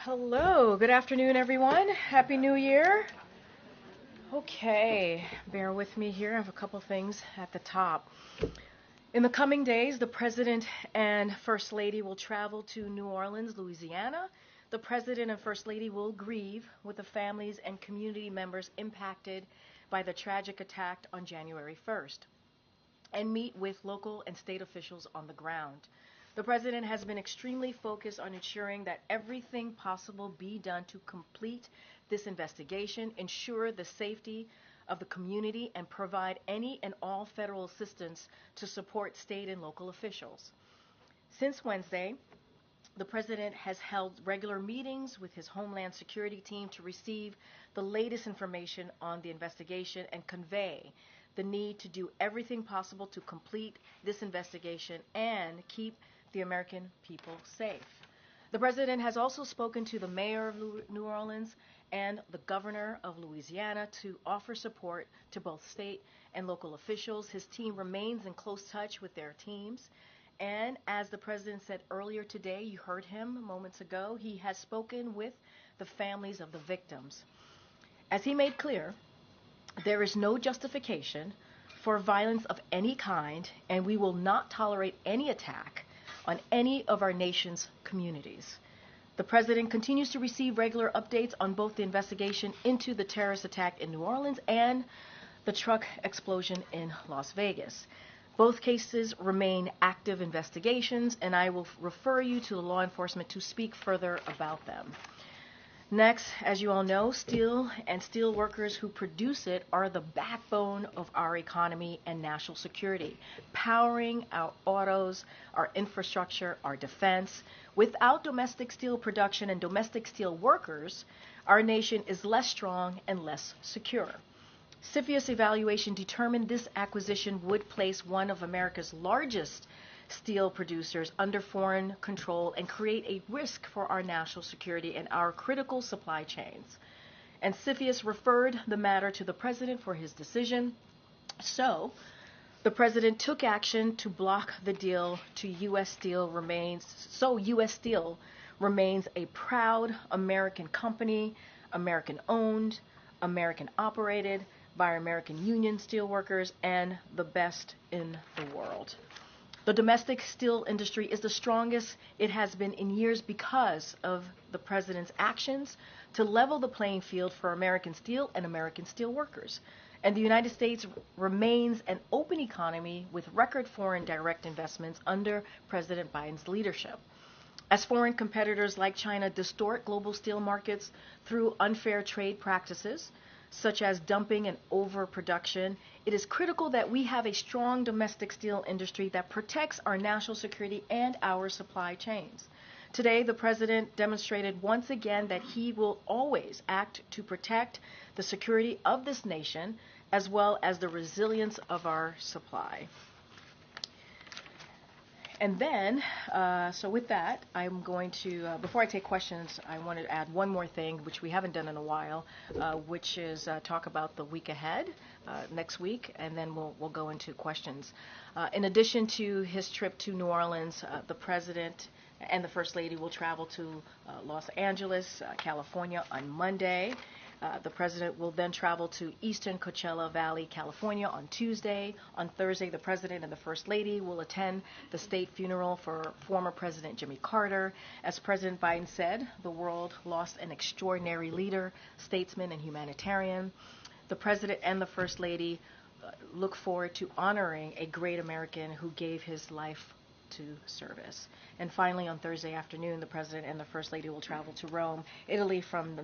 Hello, good afternoon, everyone. Happy New Year. Okay, bear with me here. I have a couple things at the top. In the coming days, the President and First Lady will travel to New Orleans, Louisiana. The President and First Lady will grieve with the families and community members impacted by the tragic attack on January 1st and meet with local and state officials on the ground. The President has been extremely focused on ensuring that everything possible be done to complete this investigation, ensure the safety of the community, and provide any and all federal assistance to support state and local officials. Since Wednesday, the President has held regular meetings with his Homeland Security team to receive the latest information on the investigation and convey the need to do everything possible to complete this investigation and keep the American people safe. The President has also spoken to the mayor of New Orleans and the governor of Louisiana to offer support to both state and local officials. His team remains in close touch with their teams. And as the President said earlier today, you heard him moments ago, he has spoken with the families of the victims. As he made clear, there is no justification for violence of any kind, and we will not tolerate any attack on any of our nation's communities. The President continues to receive regular updates on both the investigation into the terrorist attack in New Orleans and the truck explosion in Las Vegas. Both cases remain active investigations, and I will refer you to the law enforcement to speak further about them. Next, as you all know, steel and steel workers who produce it are the backbone of our economy and national security, powering our autos, our infrastructure, our defense. Without domestic steel production and domestic steel workers, our nation is less strong and less secure. CFIUS evaluation determined this acquisition would place one of America's largest steel producers under foreign control and create a risk for our national security and our critical supply chains. And CFIUS referred the matter to the President for his decision. So, the President took action to block the deal to U.S. Steel U.S. Steel remains a proud American company, American owned, American operated by American union steelworkers and the best in the world. The domestic steel industry is the strongest it has been in years because of the President's actions to level the playing field for American steel and American steel workers. And the United States remains an open economy with record foreign direct investments under President Biden's leadership. As foreign competitors like China distort global steel markets through unfair trade practices, such as dumping and overproduction, it is critical that we have a strong domestic steel industry that protects our national security and our supply chains. Today, the President demonstrated once again that he will always act to protect the security of this nation as well as the resilience of our supply. And then, so with that, I'm going to, before I take questions, I want to add one more thing, which we haven't done in a while, which is talk about the week ahead, next week, and then we'll go into questions. In addition to his trip to New Orleans, the President and the First Lady will travel to Los Angeles, California on Monday. The President will then travel to Eastern Coachella Valley, California on Tuesday. On Thursday, the President and the First Lady will attend the state funeral for former President Jimmy Carter. As President Biden said, the world lost an extraordinary leader, statesman, and humanitarian. The President and the First Lady look forward to honoring a great American who gave his life to service. And finally, on Thursday afternoon, the President and the First Lady will travel to Rome, Italy from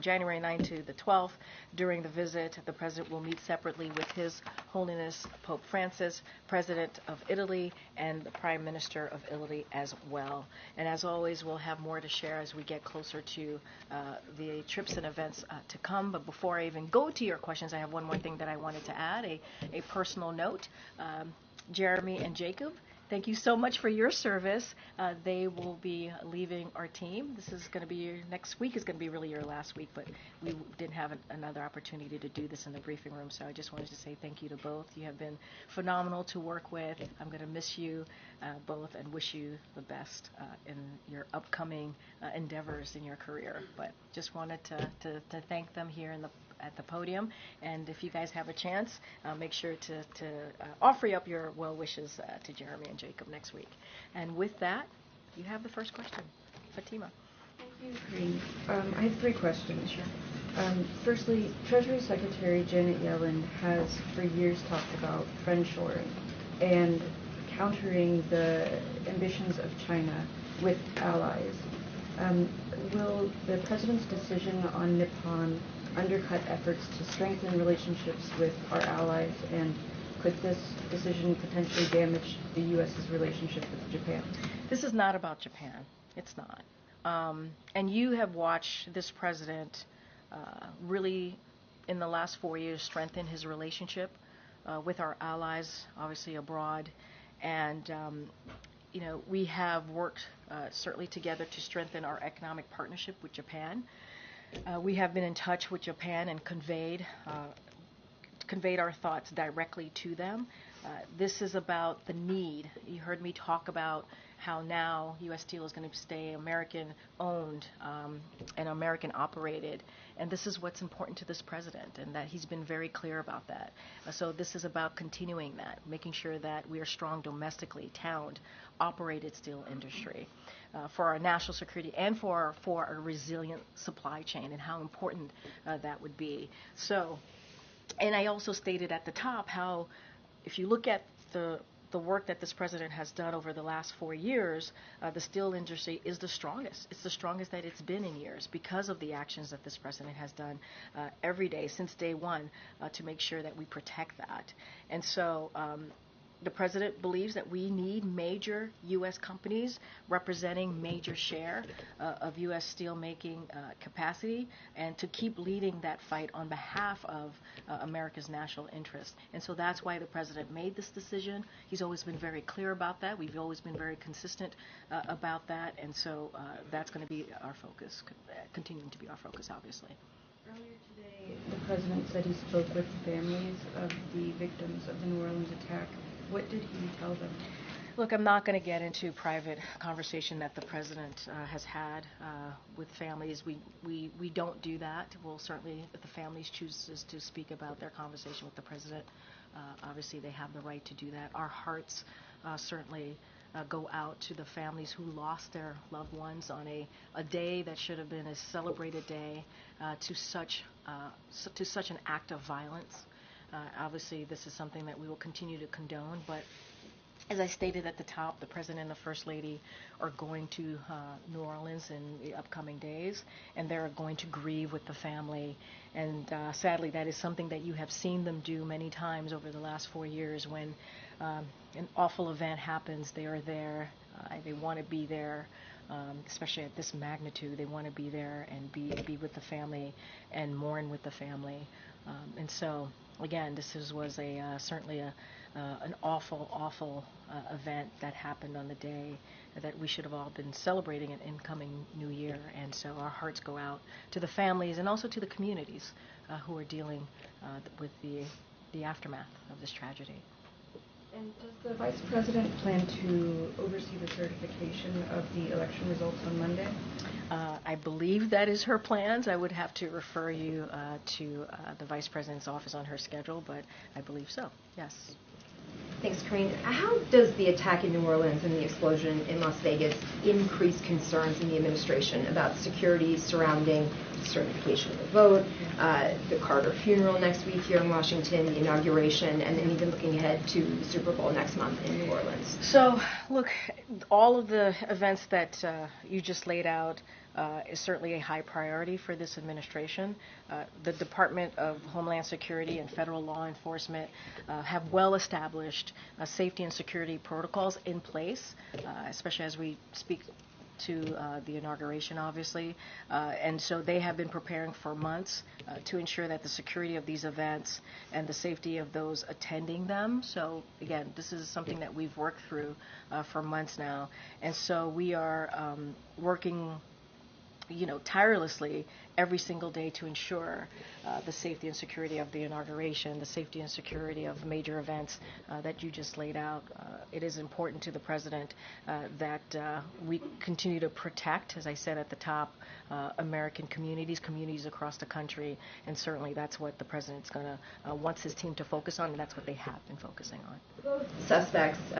January 9th to the 12th. During the visit, the President will meet separately with His Holiness Pope Francis, President of Italy, and the Prime Minister of Italy as well. And as always, we'll have more to share as we get closer to the trips and events to come. But before I even go to your questions, I have one more thing that I wanted to add, a personal note. Jeremy and Jacob Thank you so much for your service. They will be leaving our team. This is going to be next week is going to be really your last week, but we didn't have another opportunity to do this in the briefing room, so I just wanted to say thank you to both. You have been phenomenal to work with. I'm going to miss you both and wish you the best in your upcoming endeavors in your career. But just wanted to thank them here at the podium, and if you guys have a chance, make sure to offer up your well wishes to Jeremy and Jacob next week. And with that, you have the first question. Fatima. Thank you, Karine. I have three questions. Sure. Firstly, Treasury Secretary Janet Yellen has for years talked about friendshoring and countering the ambitions of China with allies. Will the President's decision on Nippon undercut efforts to strengthen relationships with our allies, and could this decision potentially damage the U.S.'s relationship with Japan? This is not about Japan. It's not. And you have watched this president really, in the last 4 years, strengthen his relationship with our allies, obviously abroad. And, we have worked certainly together to strengthen our economic partnership with Japan. We have been in touch with Japan and conveyed our thoughts directly to them. This is about the need. You heard me talk about how now U.S. Steel is going to stay American-owned and American-operated. And this is what's important to this president, and that he's been very clear about that. So this is about continuing that, making sure that we are strong domestically, towned, operated steel industry for our national security and for a resilient supply chain, and how important that would be. So, and I also stated at the top how if you look at the work that this president has done over the last 4 years, the steel industry is the strongest. It's the strongest that it's been in years because of the actions that this president has done every day since day one to make sure that we protect that. And so the president believes that we need major U.S. companies representing major share of U.S. steelmaking capacity, and to keep leading that fight on behalf of America's national interest. And so that's why the president made this decision. He's always been very clear about that. We've always been very consistent about that. And so that's going to be our focus, continuing to be our focus, obviously. Earlier today, the president said he spoke with the families of the victims of the New Orleans attack. What did he tell them? Look, I'm not going to get into private conversation that the president has had with families. We don't do that. We'll certainly, if the families chooses to speak about their conversation with the president, obviously they have the right to do that. Our hearts certainly go out to the families who lost their loved ones on a day that should have been a celebrated day to such an act of violence. Obviously, this is something that we will continue to condone, but as I stated at the top, the President and the First Lady are going to New Orleans in the upcoming days, and they're going to grieve with the family. And sadly, that is something that you have seen them do many times over the last 4 years. When an awful event happens, they are there. They want to be there, especially at this magnitude. They want to be there and be with the family and mourn with the family. And so, again, this was certainly an awful event that happened on the day that we should have all been celebrating an incoming new year. And so our hearts go out to the families and also to the communities who are dealing with the aftermath of this tragedy. And does the Vice President plan to oversee the certification of the election results on Monday? I believe that is her plans. I would have to refer you to the Vice President's office on her schedule, but I believe so, yes. Thanks, Karine. How does the attack in New Orleans and the explosion in Las Vegas increase concerns in the administration about security surrounding certification of the vote, the Carter funeral next week here in Washington, the inauguration, and then even looking ahead to the Super Bowl next month in New Orleans? So, look, all of the events that you just laid out is certainly a high priority for this administration. The Department of Homeland Security and federal law enforcement have well-established safety and security protocols in place, especially as we speak to the inauguration, obviously. And so they have been preparing for months to ensure that the security of these events and the safety of those attending them. So again, this is something that we've worked through for months now. And so we are working tirelessly every single day to ensure the safety and security of the inauguration, the safety and security of major events that you just laid out. It is important to the president that we continue to protect, as I said at the top, American communities across the country, and certainly that's what the president's going to wants his team to focus on, and that's what they have been focusing on. Both suspects